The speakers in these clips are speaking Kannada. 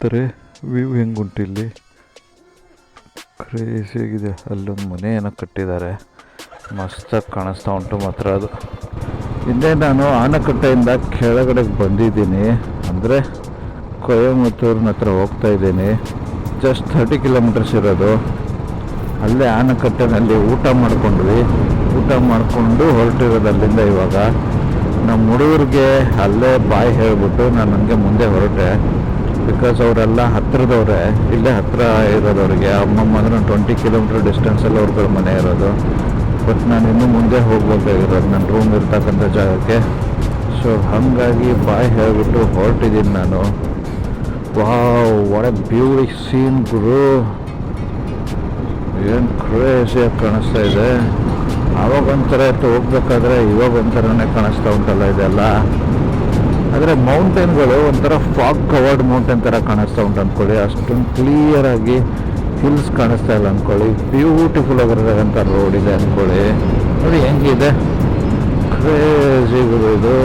ನೋಡ್ತಾರೆ ವ್ಯೂ ಹೆಂಗುಂಟು ಇಲ್ಲಿ. ಕ್ರೇಜಿಯಾಗಿದೆ. ಅಲ್ಲೊಂದು ಮನೆ ಏನೋ ಕಟ್ಟಿದ್ದಾರೆ, ಮಸ್ತಾಗಿ ಕಾಣಿಸ್ತಾ ಉಂಟು ಮಾತ್ರ ಅದು. ಹಿಂದೆ ನಾನು ಆನಕಟ್ಟೆಯಿಂದ ಕೆಳಗಡೆಗೆ ಬಂದಿದ್ದೀನಿ, ಅಂದರೆ ಕೊಯಮತ್ತೂರಿನ ಹತ್ರ ಹೋಗ್ತಾ ಇದ್ದೀನಿ. ಜಸ್ಟ್ 30 ಕಿಲೋಮೀಟರ್ಸ್ ಇರೋದು. ಅಲ್ಲೇ ಆನಕಟ್ಟೆನಲ್ಲಿ ಊಟ ಮಾಡಿಕೊಂಡ್ವಿ. ಊಟ ಮಾಡಿಕೊಂಡು ಹೊರಟಿರೋದು ಅಲ್ಲಿಂದ. ಇವಾಗ ನಮ್ಮ ಹುಡುಗರಿಗೆ ಅಲ್ಲೇ ಬಾಯ್ ಹೇಳಿಬಿಟ್ಟು ನಾನು ನನಗೆ ಮುಂದೆ ಹೊರಟೆ. ಬಿಕಾಸ್ ಅವರೆಲ್ಲ ಹತ್ತಿರದವ್ರೆ, ಇಲ್ಲೇ ಹತ್ತಿರ ಇರೋದವ್ರಿಗೆ. ಅಮ್ಮಮ್ಮ ಅಂದರೆ 20 ಕಿಲೋಮೀಟರ್ ಡಿಸ್ಟೆನ್ಸಲ್ಲಿ ಅವ್ರಗಳ ಮನೆ ಇರೋದು. ಬಟ್ ನಾನು ಇನ್ನೂ ಮುಂದೆ ಹೋಗ್ಬೇಕಾಗಿರೋದು ನನ್ನ ರೂಮ್ ಇರ್ತಕ್ಕಂಥ ಜಾಗಕ್ಕೆ. ಸೊ ಹಾಗಾಗಿ ಬಾಯ್ ಹೇಳಿಬಿಟ್ಟು ಹೊರಟಿದ್ದೀನಿ ನಾನು. Wow, what a beauty scene ಗುರು. ಏನು ಕ್ರೇಜಿಯಾಗಿ ಕಾಣಿಸ್ತಾ ಇದೆ. ಆವಾಗ ಒಂಥರ ಇತ್ತು ಹೋಗ್ಬೇಕಾದ್ರೆ, ಇವಾಗ ಒಂಥರನೇ ಕಾಣಿಸ್ತಾ ಉಂಟಲ್ಲ ಇದೆಲ್ಲ. ಆದರೆ ಮೌಂಟೇನ್ಗಳು ಒಂಥರ ಫಾಗ್ ಕವರ್ಡ್ ಮೌಂಟೇನ್ ಥರ ಕಾಣಿಸ್ತಾ ಉಂಟು ಅಂದ್ಕೊಳ್ಳಿ. ಅಷ್ಟೊಂದು ಕ್ಲಿಯರಾಗಿ ಹಿಲ್ಸ್ ಕಾಣಿಸ್ತಾ ಇಲ್ಲ ಅಂದ್ಕೊಳ್ಳಿ. ಬ್ಯೂಟಿಫುಲ್ ಆಗಿರೋದಂಥ ರೋಡ್ ಇದೆ ಅಂದ್ಕೊಳ್ಳಿ. ನೋಡಿ ಹೆಂಗಿದೆ, ಕ್ರೇಜಿಗಳು ಇದು.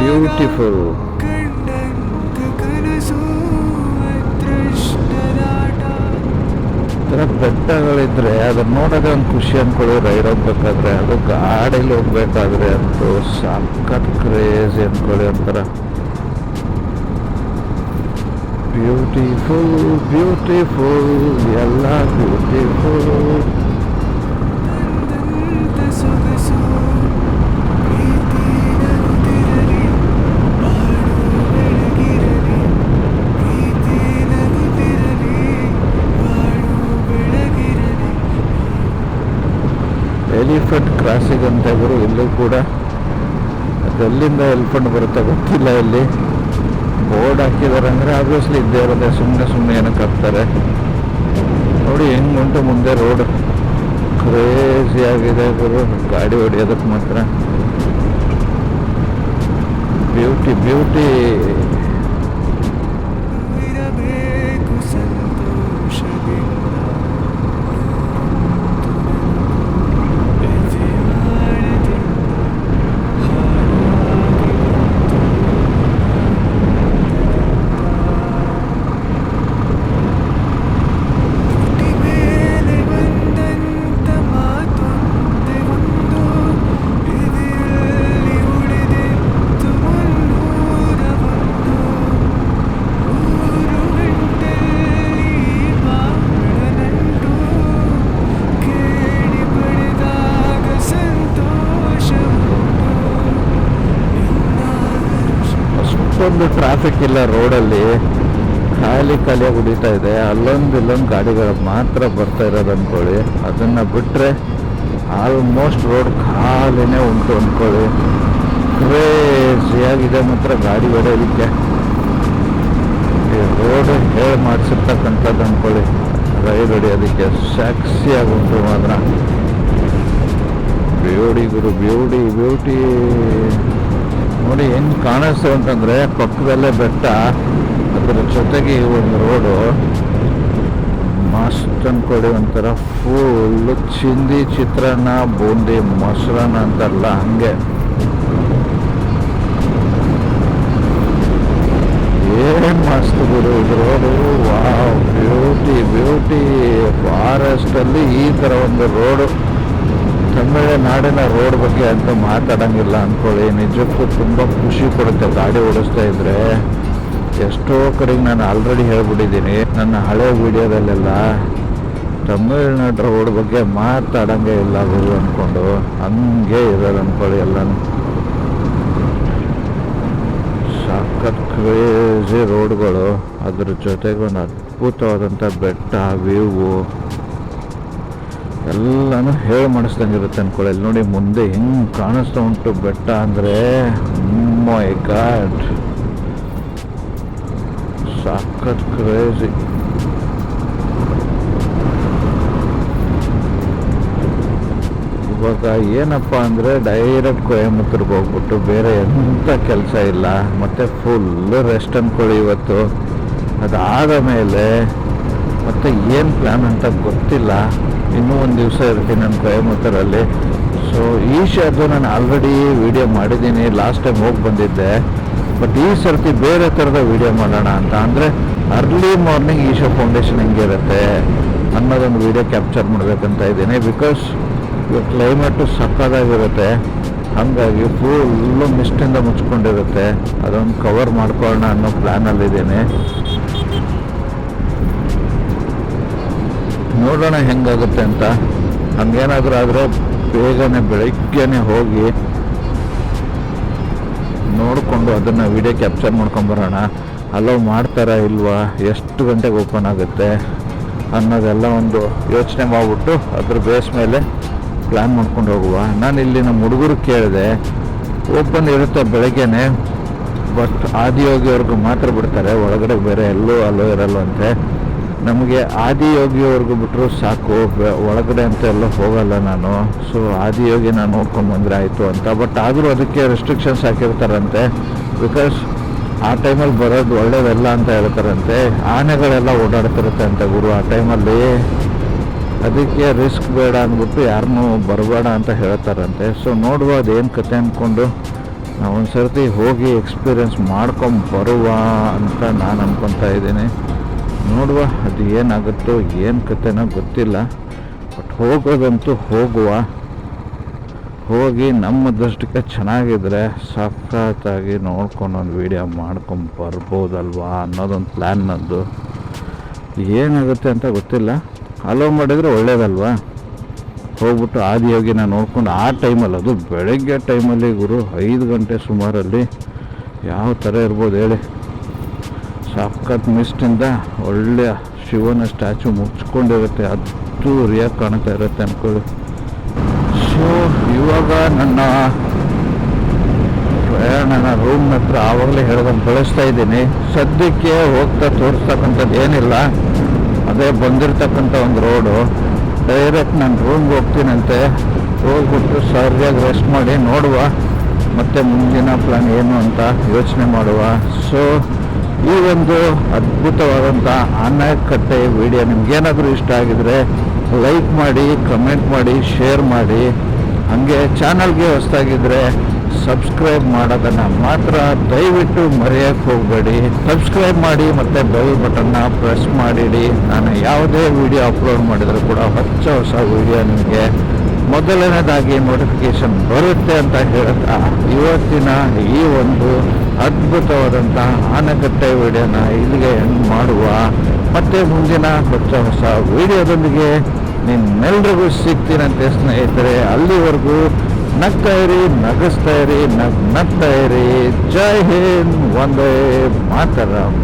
ಬ್ಯೂಟಿಫುಲ್. ಥರ ಬೆಟ್ಟಗಳಿದ್ರೆ ಅದನ್ನ ನೋಡೋದೇ ಒಂದು ಖುಷಿ ಅಂದ್ಕೊಳ್ಳಿ. ರೈಡ್ ಹೋಗ್ಬೇಕಾದ್ರೆ, ಅದು ಗಾಡೀಲಿ ಹೋಗ್ಬೇಕಾದ್ರೆ ಅಂತೂ ಸಖತ್ ಕ್ರೇಜಿ ಅಂದ್ಕೊಳ್ಳಿ. ಒಂಥರ ಬ್ಯೂಟಿಫುಲ್ ಬ್ಯೂಟಿಫುಲ್, ಎಲ್ಲ ಬ್ಯೂಟಿಫುಲ್. ಎಲಿಫೆಂಟ್ ಕ್ರಾಸಿಂಗ್ ಅಂತ ಇವರು ಇಲ್ಲೂ ಕೂಡ. ಅದೆಲ್ಲಿಂದ ಎಲಿಫೆಂಟ್ ಬರುತ್ತೆ ಗೊತ್ತಿಲ್ಲ. ಇಲ್ಲಿ ಬೋರ್ಡ್ ಹಾಕಿದ್ದಾರೆ ಅಂದರೆ ಆಬ್ವಿಯಸ್ಲಿ ಇದ್ದೇ ಇರೋದೆ, ಸುಮ್ಮನೆ ಏನಕ್ಕೆ ಹಾಕ್ತಾರೆ. ನೋಡಿ ಹೆಂಗುಂಟು ಮುಂದೆ ರೋಡ್. ಕ್ರೇಜಿ ಆಗಿದೆ ಗುರು ಗಾಡಿ ಹೊಡಿಯೋದಕ್ಕೆ ಮಾತ್ರ. Beauty beauty. ಅಷ್ಟೊಂದು ಟ್ರಾಫಿಕ್ ಇಲ್ಲ ರೋಡಲ್ಲಿ, ಖಾಲಿಯಾಗಿ ಉಳಿತಾ ಇದೆ. ಇಲ್ಲೊಂದು ಗಾಡಿಗಳು ಮಾತ್ರ ಬರ್ತಾ ಇರೋದು ಅಂದ್ಕೊಳ್ಳಿ. ಅದನ್ನು ಬಿಟ್ಟರೆ ಆಲ್ಮೋಸ್ಟ್ ರೋಡ್ ಖಾಲಿನೇ ಉಂಟು ಅಂದ್ಕೊಳ್ಳಿ. ಕ್ರೇಜಿಯಾಗಿದೆ ಮಾತ್ರ ಗಾಡಿ ಹೊಡೆಯೋದಕ್ಕೆ. ಈ ರೋಡ್ ಹೇಳಿ ಮಾಡಿಸಿರ್ತಕ್ಕಂಥದ್ದು ಅಂದ್ಕೊಳ್ಳಿ ರೈಡ್ ಹೊಡೆಯೋದಕ್ಕೆ. ಸ್ಯಾಕ್ಸಿಯಾಗಿ ಉಂಟು ಮಾತ್ರ. ಬ್ಯೂಟಿ ಗುರು, ಬ್ಯೂಟಿ ಬ್ಯೂಟಿ. ನೋಡಿ ಹೆಂಗೆ ಕಾಣಿಸ್ತು ಅಂತಂದರೆ ಪಕ್ಕದಲ್ಲೇ ಬೆಟ್ಟ, ಅದರ ಜೊತೆಗೆ ಈ ಒಂದು ರೋಡು ಮಸ್ತ್ ಅಂದ್ಕೊಳ್ಳಿ. ಒಂಥರ ಫುಲ್ಲು ಚಿಂದಿ ಚಿತ್ರಾನ್ನ, ಬೂಂದಿ, ಮೊಸರನ್ನ ಅಂತಾರಲ್ಲ ಹಂಗೆ. ಏನು ಮಸ್ತ್ ಗುರು ಇದು ರೋಡು. Wow, beauty beauty. ಫಾರೆಸ್ಟಲ್ಲಿ ಈ ಥರ ಒಂದು ರೋಡು. ತಮಿಳುನಾಡಿನ ರೋಡ್ ಬಗ್ಗೆ ಅಂತ ಮಾತಾಡೋಂಗಿಲ್ಲ ಅಂದ್ಕೊಳ್ಳಿ. ನಿಜಕ್ಕೂ ತುಂಬ ಖುಷಿ ಕೊಡುತ್ತೆ ಗಾಡಿ ಓಡಿಸ್ತಾ ಇದ್ರೆ. ಎಷ್ಟೋ ಕಡೆಗೆ ನಾನು ಆಲ್ರೆಡಿ ಹೇಳ್ಬಿಟ್ಟಿದ್ದೀನಿ ನನ್ನ ಹಳೆ ವಿಡಿಯೋದಲ್ಲೆಲ್ಲ. ತಮಿಳುನಾಡು ರೋಡ್ ಬಗ್ಗೆ ಮಾತಾಡೋಂಗೆ ಇಲ್ಲ ಗುರು ಅಂದ್ಕೊಂಡು, ಹಂಗೆ ಇರೋದು ಅಂದ್ಕೊಳ್ಳಿ ಎಲ್ಲನೂ. ಸಖತ್ ಕ್ರೇಜಿ ರೋಡ್ಗಳು, ಅದ್ರ ಜೊತೆಗೆ ಒಂದು ಅದ್ಭುತವಾದಂಥ ಬೆಟ್ಟ, ವ್ಯೂ ಎಲ್ಲನೂ ಹೇಳಿ ಮಾಡಿಸ್ದಂಗಿರುತ್ತೆ ಅಂದ್ಕೊಳ್ಳಿ. ಅಲ್ಲಿ ನೋಡಿ ಮುಂದೆ ಹೆಂಗೆ ಕಾಣಿಸ್ತಾ ಉಂಟು ಬೆಟ್ಟ ಅಂದರೆ, ಮೈ ಗಾಡ್ ಸಖತ್ ಕ್ರೇಜಿ. ಇವಾಗ ಏನಪ್ಪ ಅಂದರೆ ಡೈರೆಕ್ಟ್ ಕೊಯಮತ್ತೂರ್ಗೆ ಹೋಗ್ಬಿಟ್ಟು ಬೇರೆ ಎಂಥ ಕೆಲಸ ಇಲ್ಲ, ಮತ್ತು ಫುಲ್ ರೆಸ್ಟ್ ಅಂದ್ಕೊಳ್ಳಿ ಇವತ್ತು. ಅದಾದ ಮೇಲೆ ಮತ್ತು ಏನು ಪ್ಲ್ಯಾನ್ ಅಂತ ಗೊತ್ತಿಲ್ಲ. ಇನ್ನೂ ಒಂದು ದಿವಸ ಇರ್ತೀನಿ ನಾನು ಕೊಯಮತ್ತೂರಲ್ಲಿ. ಸೊ ಈಶಾದು ನಾನು ಆಲ್ರೆಡಿ ವಿಡಿಯೋ ಮಾಡಿದ್ದೀನಿ, ಲಾಸ್ಟ್ ಟೈಮ್ ಹೋಗಿ ಬಂದಿದ್ದೆ. ಬಟ್ ಈ ಸರ್ತಿ ಬೇರೆ ಥರದ ವಿಡಿಯೋ ಮಾಡೋಣ ಅಂತ, ಅಂದರೆ ಅರ್ಲಿ ಮಾರ್ನಿಂಗ್ ಈಶಾ ಫೌಂಡೇಶನ್ ಹೆಂಗಿರುತ್ತೆ ಅನ್ನೋದೊಂದು ವಿಡಿಯೋ ಕ್ಯಾಪ್ಚರ್ ಮಾಡಬೇಕಂತ ಇದ್ದೀನಿ. ಬಿಕಾಸ್ ಇವಾಗ ಕ್ಲೈಮೇಟು ಸಕ್ಕದಾಗಿರುತ್ತೆ, ಹಾಗಾಗಿ ಫುಲ್ಲು ಮಿಸ್ಟಿಂದ ಮುಚ್ಕೊಂಡಿರುತ್ತೆ. ಅದೊಂದು ಕವರ್ ಮಾಡ್ಕೊಳ್ಳೋಣ ಅನ್ನೋ ಪ್ಲ್ಯಾನಲ್ಲಿದ್ದೀನಿ. ನೋಡೋಣ ಹೆಂಗಾಗುತ್ತೆ ಅಂತ. ಹಂಗೇನಾದರೂ ಆದರೆ ಬೇಗನೆ ಬೆಳಗ್ಗೆನೆ ಹೋಗಿ ನೋಡಿಕೊಂಡು ಅದನ್ನು ವಿಡಿಯೋ ಕ್ಯಾಪ್ಚರ್ ಮಾಡ್ಕೊಂಬರೋಣ. ಅಲೋ ಮಾಡ್ತಾರಾ ಇಲ್ವಾ, ಎಷ್ಟು ಗಂಟೆಗೆ ಓಪನ್ ಆಗುತ್ತೆ ಅನ್ನೋದೆಲ್ಲ ಒಂದು ಯೋಚನೆ ಮಾಡಿಬಿಟ್ಟು ಅದ್ರ ಬೇಸ್ ಮೇಲೆ ಪ್ಲ್ಯಾನ್ ಮಾಡ್ಕೊಂಡು ಹೋಗುವ. ನಾನು ಇಲ್ಲಿ ನಮ್ಮ ಹುಡುಗರು ಕೇಳಿದೆ, ಓಪನ್ ಇರುತ್ತೆ ಬೆಳಗ್ಗೆನೆ, ಬಟ್ ಆದಿಯೋಗಿಯವ್ರಿಗೂ ಮಾತ್ರ ಬಿಡ್ತಾರೆ, ಒಳಗಡೆ ಬೇರೆ ಎಲ್ಲೂ ಅಲೋ ಇರಲ್ವಂತೆ. ನಮಗೆ ಆದಿಯೋಗಿಯವ್ರಿಗೂ ಬಿಟ್ಟರು ಸಾಕು, ಒಳಗಡೆ ಅಂತ ಎಲ್ಲ ಹೋಗಲ್ಲ ನಾನು. ಸೊ ಆದಿಯೋಗಿ ನಾನು ನೋಡ್ಕೊಂಡು ಬಂದರೆ ಆಯಿತು ಅಂತ. ಬಟ್ ಆದರೂ ಅದಕ್ಕೆ ರೆಸ್ಟ್ರಿಕ್ಷನ್ಸ್ ಹಾಕಿರ್ತಾರಂತೆ. ಬಿಕಾಸ್ ಆ ಟೈಮಲ್ಲಿ ಬರೋದು ಒಳ್ಳೇದಲ್ಲ ಅಂತ ಹೇಳ್ತಾರಂತೆ. ಆನೆಗಳೆಲ್ಲ ಓಡಾಡ್ತಿರುತ್ತೆ ಅಂತ ಗುರು ಆ ಟೈಮಲ್ಲಿ, ಅದಕ್ಕೆ ರಿಸ್ಕ್ ಬೇಡ ಅಂದ್ಬಿಟ್ಟು ಯಾರನ್ನೂ ಬರಬೇಡ ಅಂತ ಹೇಳ್ತಾರಂತೆ. ಸೊ ನೋಡುವ ಅದೇನು ಕತೆ ಅಂದ್ಕೊಂಡು ನಾವು ಒಂದು ಸರ್ತಿ ಹೋಗಿ ಎಕ್ಸ್ಪೀರಿಯೆನ್ಸ್ ಮಾಡ್ಕೊಂಡು ಬರುವ ಅಂತ ನಾನು ಅಂದ್ಕೊತಾ ಇದ್ದೀನಿ. ನೋಡುವ ಅದು ಏನಾಗುತ್ತೋ ಏನು ಕತೆನೋ ಗೊತ್ತಿಲ್ಲ. ಬಟ್ ಹೋಗೋದಂತೂ ಹೋಗುವ. ಹೋಗಿ ನಮ್ಮ ದೃಷ್ಟಿಗೆ ಚೆನ್ನಾಗಿದ್ರೆ ಸಖತ್ತಾಗಿ ನೋಡ್ಕೊಂಡು ಒಂದು ವೀಡಿಯೋ ಮಾಡ್ಕೊಂಡು ಬರ್ಬೋದಲ್ವಾ ಅನ್ನೋದೊಂದು ಪ್ಲ್ಯಾನ್ ನಂದು. ಏನಾಗುತ್ತೆ ಅಂತ ಗೊತ್ತಿಲ್ಲ. ಅಲೋ ಮಾಡಿದರೆ ಒಳ್ಳೇದಲ್ವಾ. ಹೋಗ್ಬಿಟ್ಟು ಆದಿಯೋಗಿನ ನೋಡ್ಕೊಂಡು ಆ ಟೈಮಲ್ಲಿ, ಅದು ಬೆಳಗ್ಗೆ ಟೈಮಲ್ಲಿ ಗುರು 5 ಗಂಟೆ ಸುಮಾರಲ್ಲಿ ಯಾವ ಥರ ಇರ್ಬೋದು ಹೇಳಿ. ಸಖತ್ ಮಿಸ್ಟಿಂದ ಒಳ್ಳೆಯ ಶಿವನ ಸ್ಟ್ಯಾಚು ಮುಚ್ಕೊಂಡಿರುತ್ತೆ, ಅದ್ದೂರಿಯಾಗಿ ಕಾಣ್ತಾ ಇರುತ್ತೆ ಅಂದ್ಕೊಳ್ಳಿ. ಸೊ ಇವಾಗ ನನ್ನ ಪ್ರಯಾಣನ ರೂಮ್ ಹತ್ರ ಆವಾಗಲೇ ಹೇಳ್ದಂಗೆ ಬಳಸ್ತಾ ಇದ್ದೀನಿ. ಸದ್ಯಕ್ಕೆ ಹೋಗ್ತಾ ತೋರಿಸ್ತಕ್ಕಂಥದ್ದು ಏನಿಲ್ಲ, ಅದೇ ಬಂದಿರತಕ್ಕಂಥ ಒಂದು ರೋಡು. ಡೈರೆಕ್ಟ್ ನಾನು ರೂಮ್ಗೆ ಹೋಗ್ತೀನಂತೆ. ಹೋಗ್ಬಿಟ್ಟು ಸರಿಯಾಗಿ ರೆಸ್ಟ್ ಮಾಡಿ ನೋಡುವ, ಮತ್ತು ಮುಂದಿನ ಪ್ಲ್ಯಾನ್ ಏನು ಅಂತ ಯೋಚನೆ ಮಾಡುವ. ಸೊ ಈ ಒಂದು ಅದ್ಭುತವಾದಂಥ ಆನೆಕಟ್ಟೆ ವಿಡಿಯೋ ನಿಮ್ಗೇನಾದರೂ ಇಷ್ಟ ಆಗಿದರೆ ಲೈಕ್ ಮಾಡಿ, ಕಮೆಂಟ್ ಮಾಡಿ, ಶೇರ್ ಮಾಡಿ. ಹಾಗೆ ಚಾನಲ್ಗೆ ಹೊಸದಾಗಿದ್ದರೆ ಸಬ್ಸ್ಕ್ರೈಬ್ ಮಾಡೋದನ್ನು ಮಾತ್ರ ದಯವಿಟ್ಟು ಮರೆಯೋಕ್ಕೆ ಹೋಗಬೇಡಿ. ಸಬ್ಸ್ಕ್ರೈಬ್ ಮಾಡಿ ಮತ್ತು ಬೆಲ್ ಬಟನ್ನ ಪ್ರೆಸ್ ಮಾಡಿಡಿ. ನಾನು ಯಾವುದೇ ವಿಡಿಯೋ ಅಪ್ಲೋಡ್ ಮಾಡಿದರೂ ಕೂಡ ಹೊಸ ವಿಡಿಯೋ ನಿಮಗೆ ಮೊದಲನೇದಾಗಿ ನೋಟಿಫಿಕೇಷನ್ ಬರುತ್ತೆ ಅಂತ ಹೇಳ್ತಾ ಇವತ್ತಿನ ಈ ಒಂದು ಅದ್ಭುತವಾದಂಥ ಆನೆಕಟ್ಟೆ ವಿಡಿಯೋನ ಇಲ್ಲಿಗೆ ಎಂಡ್ ಮಾಡುವ. ಮತ್ತು ಮುಂದಿನ ಹೊಸ ವಿಡಿಯೋದೊಂದಿಗೆ ನಿಮ್ಮೆಲ್ರಿಗೂ ಸಿಗ್ತೀನಂತೆ ಸ್ನೇಹಿತರೆ. ಅಲ್ಲಿವರೆಗೂ ನಗ್ತಾ ಇರಿ, ನಗಿಸ್ತಾ ಇರಿ, ನಗ್ತಾ ಇರಿ. ಜೈ ಹಿಂದ್, ವಂದೇ ಮಾತರಂ.